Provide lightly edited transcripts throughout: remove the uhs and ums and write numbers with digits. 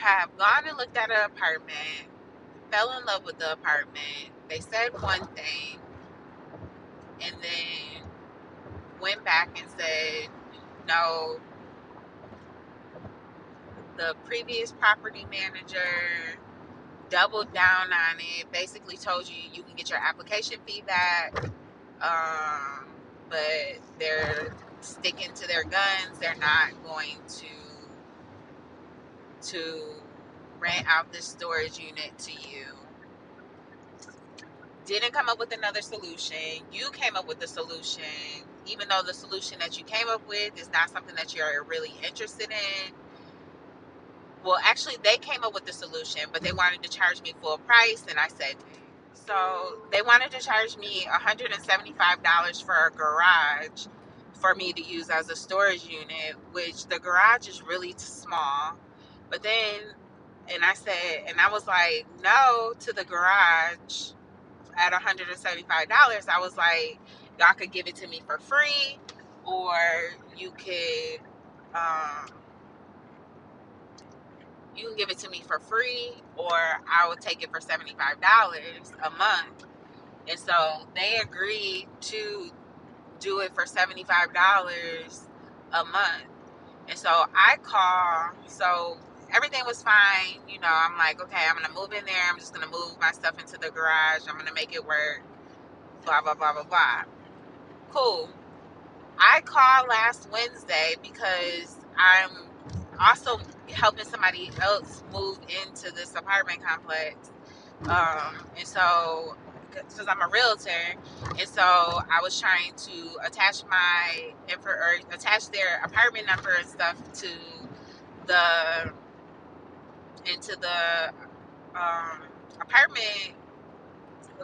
have gone and looked at an apartment, fell in love with the apartment. They said one thing and then went back and said, no, the previous property manager doubled down on it, basically told you you can get your application fee back, but they're sticking to their guns. They're not going to rent out this storage unit to you. Didn't come up with another solution. You came up with a solution, even though the solution that you came up with is not something that you're really interested in. Well, actually, they came up with the solution, but they wanted to charge me full price, and I said, so they wanted to charge me $175 for a garage for me to use as a storage unit, which the garage is really small. But then, and I said, and I was like, no to the garage at $175. I was like, y'all could give it to me for free, or you could, um, you can give it to me for free, or I will take it for $75 a month. And so they agreed to do it for $75 a month. And so I call, so everything was fine. You know, I'm like, okay, I'm going to move in there. I'm just going to move my stuff into the garage. I'm going to make it work. Blah, blah, blah, blah, blah. Cool. I called last Wednesday because I'm also helping somebody else move into this apartment complex. And so, because I'm a realtor, and so I was trying to attach attach their apartment number and stuff to the into the apartment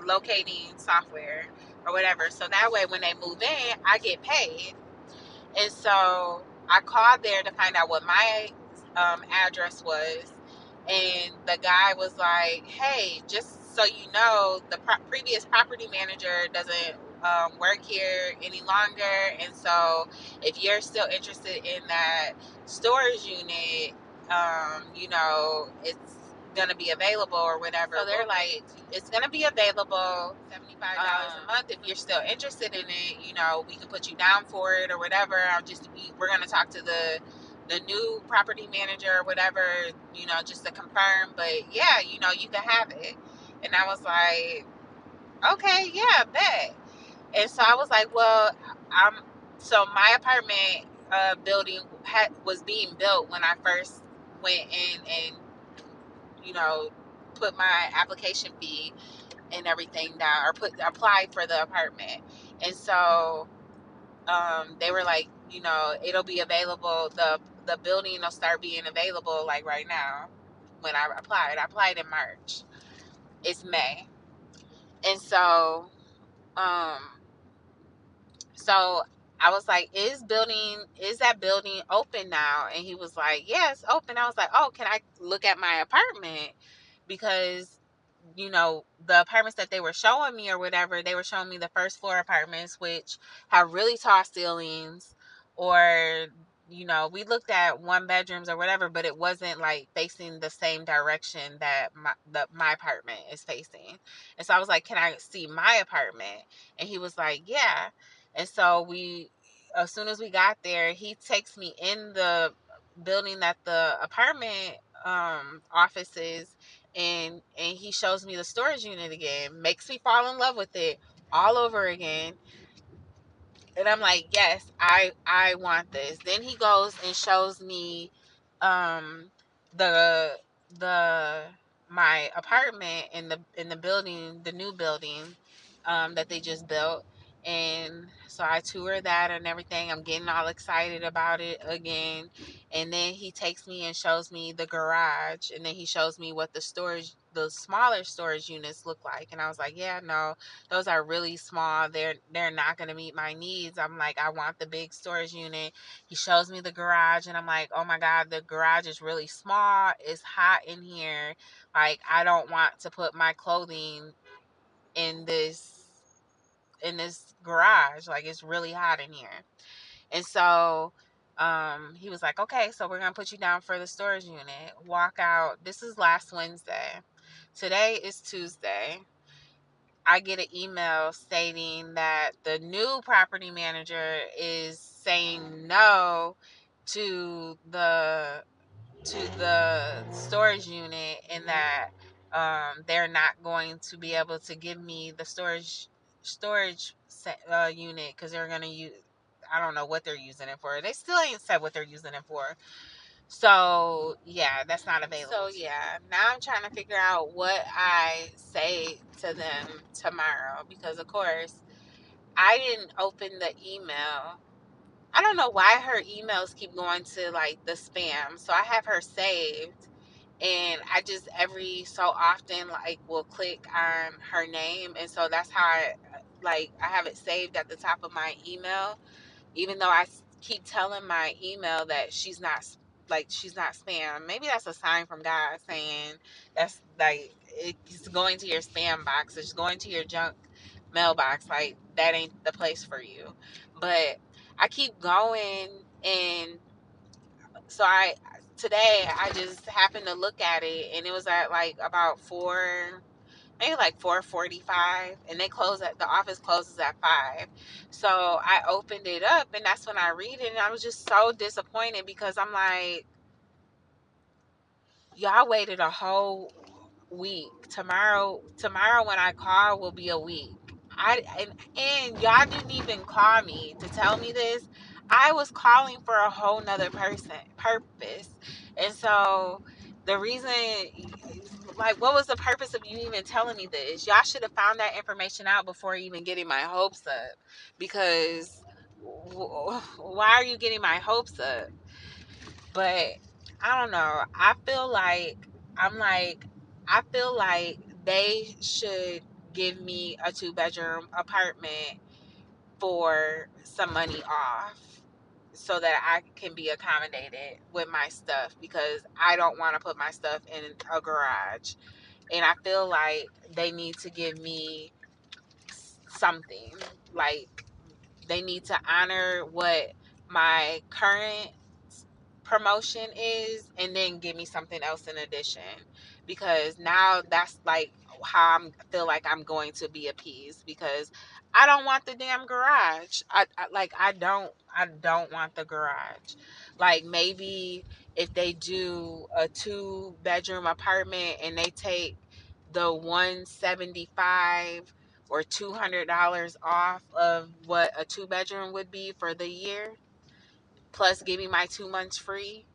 locating software or whatever. So that way, when they move in, I get paid. And so I called there to find out what my address was. And the guy was like, hey, just so you know, the previous property manager doesn't work here any longer. And so if you're still interested in that storage unit, you know, it's going to be available or whatever. So they're like, it's going to be available $75 a month. If you're still interested in it, you know, we can put you down for it or whatever. We're going to talk to the new property manager or whatever, you know, just to confirm. But yeah, you know, you can have it. And I was like, okay, yeah, bet. And so I was like, well, so my apartment building was being built when I first went in and, you know, put my application fee and everything down, or applied for the apartment. And so they were like, you know, it'll be available, the building will start being available like right now. When I applied in March. It's May. And so um so I was like, is that building open now? And he was like, yeah, it's open. I was like, oh, can I look at my apartment? Because, you know, the apartments that they were showing me or whatever, they were showing me the first floor apartments, which have really tall ceilings, or, you know, we looked at one bedrooms or whatever, but it wasn't like facing the same direction that my apartment is facing. And so I was like, can I see my apartment? And he was like, yeah. And so as soon as we got there, he takes me in the building that the apartment office is, and he shows me the storage unit again, makes me fall in love with it all over again. And I'm like, yes, I want this. Then he goes and shows me um the the my apartment in the building, the new building that they just built. And so I tour that and everything. I'm getting all excited about it again. And then he takes me and shows me the garage, and then he shows me what the smaller storage units look like. And I was like, yeah, no, those are really small. They're not going to meet my needs. I'm like, I want the big storage unit. He shows me the garage, and I'm like, oh my god, the garage is really small. It's hot in here. Like, I don't want to put my clothing in this garage. Like, it's really hot in here. And so he was like, okay, so we're going to put you down for the storage unit. Walk out. This is last Wednesday. Today is Tuesday. I get an email stating that the new property manager is saying no to the storage unit, and that they're not going to be able to give me the storage unit because they're going to use, I don't know what they're using it for. They still ain't said what they're using it for. So yeah, that's not available. So yeah, now I'm trying to figure out what I say to them tomorrow, because of course I didn't open the email. I don't know why her emails keep going to like the spam. So I have her saved, and I just every so often like will click on her name, and so that's how I have it saved at the top of my email, even though I keep telling my email that she's not spam. Maybe that's a sign from God saying that's like it's going to your spam box, it's going to your junk mailbox, like that ain't the place for you. But I keep going, and so I just happened to look at it, and it was at like about 4:45, and the office closes at 5. So I opened it up, and that's when I read it, and I was just so disappointed, because I'm like, y'all waited a whole week. Tomorrow when I call will be a week. And y'all didn't even call me to tell me this. I was calling for a whole nother purpose. And so the reason, like, what was the purpose of you even telling me this? Y'all should have found that information out before even getting my hopes up. Because why are you getting my hopes up? But I don't know. I feel like they should give me a 2-bedroom apartment for some money off, so that I can be accommodated with my stuff, because I don't want to put my stuff in a garage. And I feel like they need to give me something. Like, they need to honor what my current promotion is, and then give me something else in addition, because now that's like how I feel like I'm going to be appeased, because I don't want the damn garage. I don't want the garage. Like, maybe if they do a 2-bedroom apartment and they take the 175 or $200 off of what a 2-bedroom would be for the year, plus give me my 2 months free,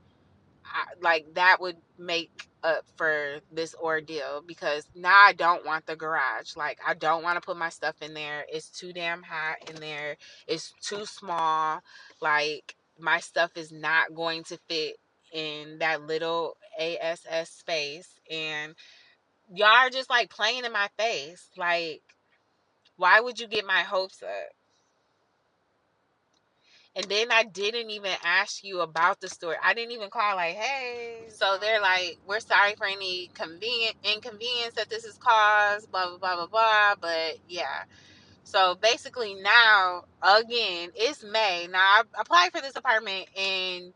like, that would make up for this ordeal, because now I don't want the garage. Like, I don't want to put my stuff in there. It's too damn hot in there. It's too small. Like, my stuff is not going to fit in that little ASS space, and y'all are just like playing in my face. Like, why would you get my hopes up? And then I didn't even ask you about the story. I didn't even call like, hey. So they're like, we're sorry for any inconvenience that this has caused, blah, blah, blah, blah, blah. But yeah. So basically now, again, it's May. Now, I applied for this apartment in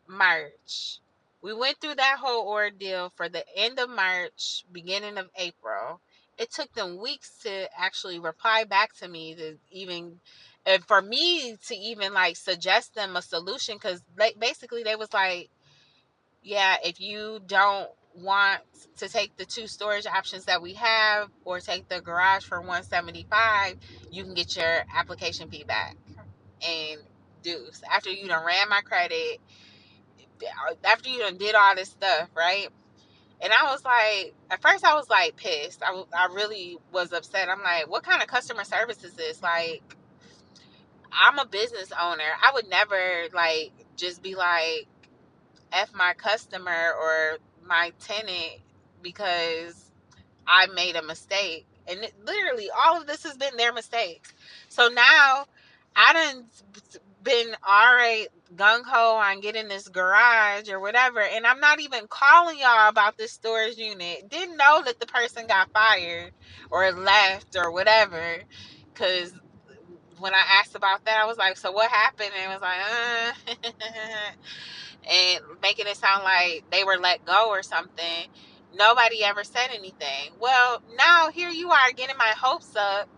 March. We went through that whole ordeal for the end of March, beginning of April. It took them weeks to actually reply back to me, to even, and for me to even like suggest them a solution, because basically they was like, yeah, if you don't want to take the 2 storage options that we have, or take the garage for 175, you can get your application fee back. And deuce, after you done ran my credit, after you done did all this stuff, right? And I was like, at first I was like pissed. I really was upset. I'm like, what kind of customer service is this? Like, I'm a business owner. I would never like just be like F my customer or my tenant because I made a mistake. And literally all of this has been their mistakes. So now I done been all right, gung ho on getting this garage or whatever, and I'm not even calling y'all about this storage unit. Didn't know that the person got fired or left or whatever, because when I asked about that, I was like, so what happened? And it was like, and making it sound like they were let go or something. Nobody ever said anything. Well, now here you are getting my hopes up,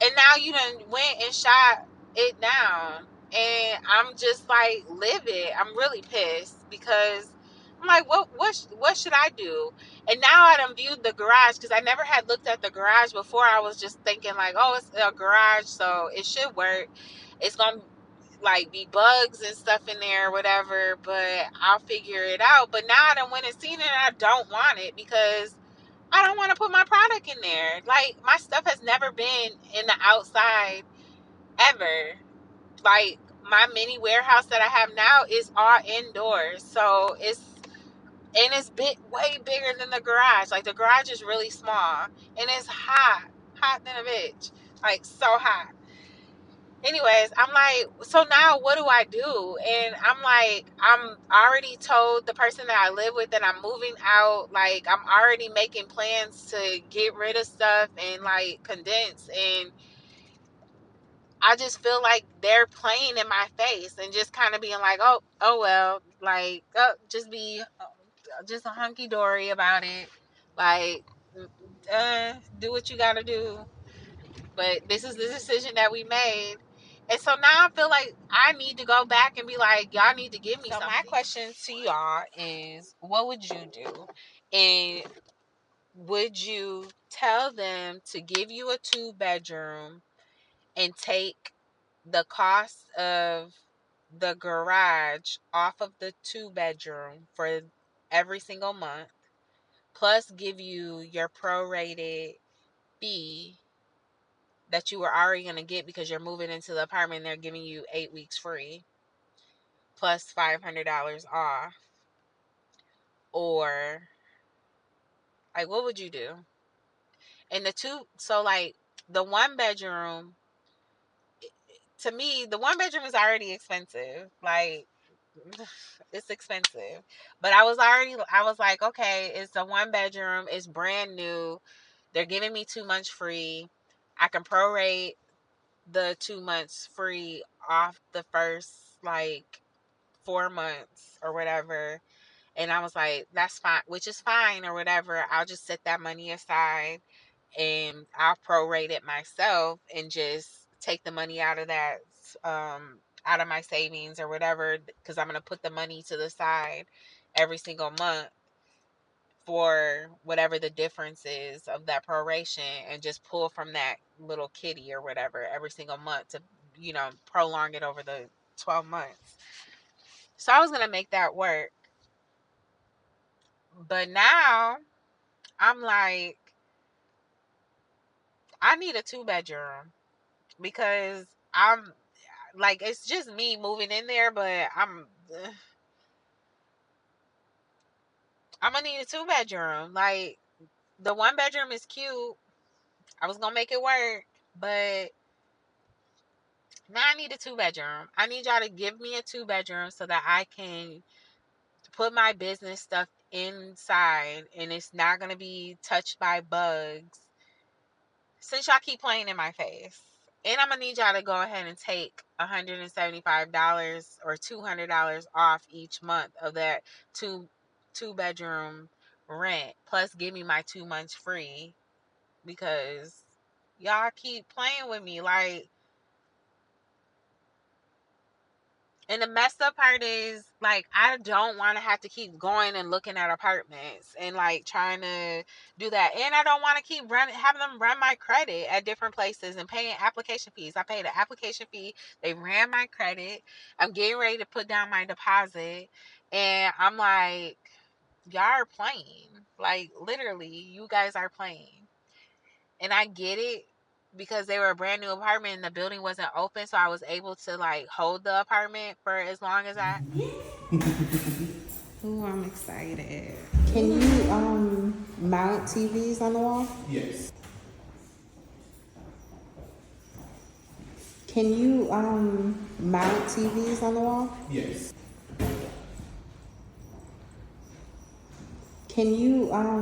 and now you done went and shot it down. And I'm just like livid. I'm really pissed because I'm like, what should I do? And now I done viewed the garage because I never had looked at the garage before. I was just thinking like, oh, it's a garage, so it should work. It's gonna like be bugs and stuff in there or whatever, but I'll figure it out. But now I done went and seen it and I don't want it because I don't want to put my product in there. Like, my stuff has never been in the outside ever. Like, my mini warehouse that I have now is all indoors. So it's way bigger than the garage. Like, the garage is really small and it's hot than a bitch. Like, so hot. Anyways, I'm like, so now what do I do? And I'm like, I'm already told the person that I live with that I'm moving out. Like, I'm already making plans to get rid of stuff and like condense. And I just feel like they're playing in my face and just kind of being like, oh well, like, just be just a hunky dory about it. Like, do what you gotta do. But this is the decision that we made. And so now I feel like I need to go back and be like, y'all need to give me something. So my question to y'all is, what would you do? And would you tell them to give you a 2-bedroom and take the cost of the garage off of the 2-bedroom for every single month, plus give you your prorated fee that you were already going to get because you're moving into the apartment and they're giving you 8 weeks free plus $500 off? Or like, what would you do? And so like the 1-bedroom, to me, the 1-bedroom is already expensive. Like, it's expensive. But I was like, okay, it's a 1-bedroom, it's brand new, they're giving me 2 months free, I can prorate the 2 months free off the first like 4 months or whatever. And I was like, that's fine, which is fine or whatever. I'll just set that money aside and I'll prorate it myself and just take the money out of that, out of my savings or whatever, because I'm going to put the money to the side every single month for whatever the difference is of that proration, and just pull from that little kitty or whatever every single month to, prolong it over the 12 months. So I was going to make that work. But now I'm like, I need a 2-bedroom because I'm like, it's just me moving in there, but I'm gonna need a 2-bedroom. Like, the 1-bedroom is cute. I was gonna make it work, but now I need a 2-bedroom. I need y'all to give me a 2-bedroom so that I can put my business stuff inside and it's not gonna be touched by bugs, since y'all keep playing in my face. And I'm gonna need y'all to go ahead and take $175 or $200 off each month of that two-bedroom rent, plus give me my 2 months free, because y'all keep playing with me. Like, and the messed up part is, like, I don't want to have to keep going and looking at apartments and, like, trying to do that. And I don't want to keep having them run my credit at different places and paying application fees. I paid an application fee. They ran my credit. I'm getting ready to put down my deposit. And I'm like, y'all are playing. Like, literally, you guys are playing. And I get it, because they were a brand new apartment and the building wasn't open, so I was able to like hold the apartment for as long as I. Ooh, I'm excited. Can you mount TVs on the wall? Yes. Can you mount TVs on the wall? Yes. Can you